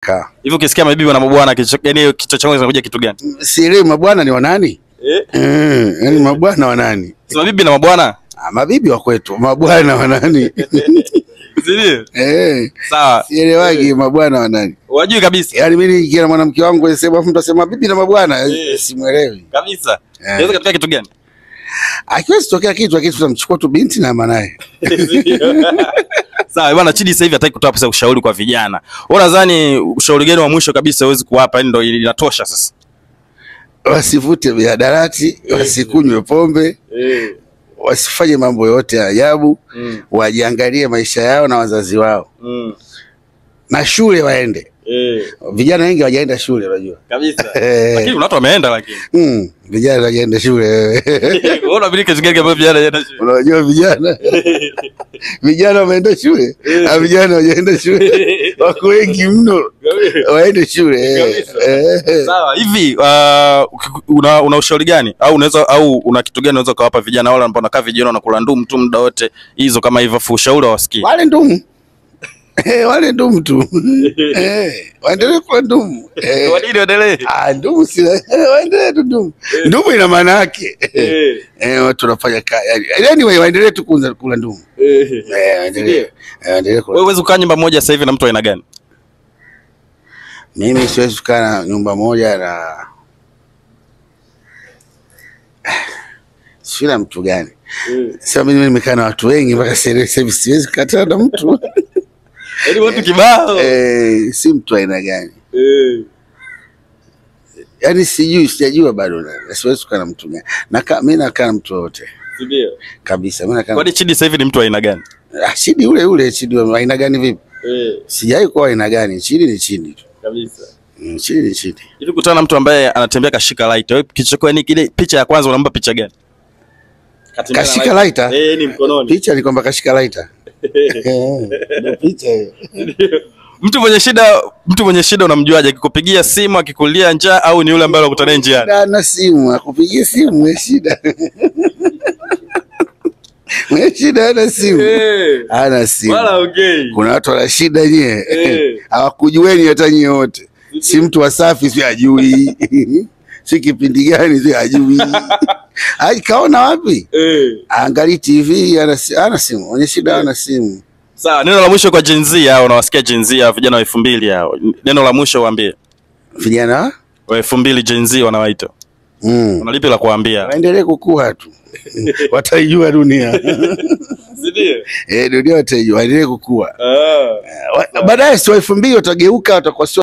inakaa. Hivi ukisikia mabibi na mabwana yani kichwa changu kinakuja kitu gani? Sielewi mabwana ni wanani? Yaani mabwana wanani? Si mabibi na mabwana? Mabibi wa kwetu, mabwana wanani? Ndio. Sawa. Sielewagi mabwana wanani. Wajui kabisa. Yaani mimi nikiona mwanamke wangu anasema mtu asema bibi na mabwana, simuelewi. Kabisa. Inaweza katika kitu gani? Akiwezi tokea kitu tutamchukua tu binti na manaye. Sawa bwana, Chidi sasa hivi hataki kutoa pesa ushauri kwa vijana. Wewe unadhani ushauri gani wa mwisho kabisa uwezi kuwapa, yani ndio inatosha sasa? Wasivute mihadarati, wasikunywe pombe. Wasifanye mambo yote ya ajabu, wajiangalie maisha yao na wazazi wao. Na shule waende. Vijana wengi hawajaenda shule unajua. Kabisa. Lakini kuna watu wameenda lakini. Vijana hawajaenda shule. Wewe unabilika kitu gani kama vijana hawajaenda shule? Unajua vijana. Vijana wameenda shule. Vijana hawajaenda shule. Wako wengi mno. Waende shule. Sawa, hivi una ushauri gani au una kitu gani unaweza kuwapa vijana wale ambao wanakaa vijana na kula ndumu tu muda wote hizo kama hivyo, ushauri wasikii? Wale ndumu. Wale ndumu tu. Waendelee kula ndumu. Kwa nini waendelee? Ndumu si waendelee tu ndumu. Ndumu ina maana yake. Watu wanafanya kazi. Anyway, waendelee tu kula ndumu. Waendelee kula. Wewe uweze kukaa nyumba moja sasa hivi na mtu aina gani? Mimi siwezi kukaa nyumba moja na sio mtu gani. Sasa mimi nimekaa na watu wengi mpaka sasa hivi siwezi kukataa na mtu. Yaani watu kibao. Si mtu aina gani? Yaani sijajua bado na siwezi kukaa na mtu gani. Mimi nakaa na mtu wote. Ndio. Kabisa mimi nakaa. Kwani Chidi sasa hivi ni mtu aina gani? Chidi ule Chidi wa aina gani vipi? Sijai kwa aina gani. Chidi ni Chidi tu. Kabisa. Chidi ni Chidi. Hivi kutana na mtu ambaye anatembea kashika lighter, wewe kichoko ni kile picha ya kwanza unampa picha gani? Kashika lighter? Ni mkononi. Picha ni kwamba kashika lighter. Ndio picha hiyo. Mtu mwenye shida unamjuaje? Akikupigia simu, akikulia njaa, au ni yule ambaye unakutana njiani? Ana simu, akupigia simu mwenye shida. Mwenye shida ana simu. Ana simu. Wala okay. Kuna watu wana shida nyie. Hawakujueni hata nyie wote. Si mtu Wasafi si ajui. Si kipindi gani si ajui. Kaona wapi? Angalia TV ana simu. Mwenye shida ana simu. Sawa, neno la mwisho kwa Gen Z hao, unawasikia Gen Z hao vijana wa 2000 hao. Neno la mwisho waambie. Vijana wa 2000 Gen Z wanawaita. Unalipi la kuambia? Waendelee kukua tu. Wataijua dunia. Ndio? Dunia wataijua, waendelee kukua. Baadaye si wa 2000 watageuka watakuwa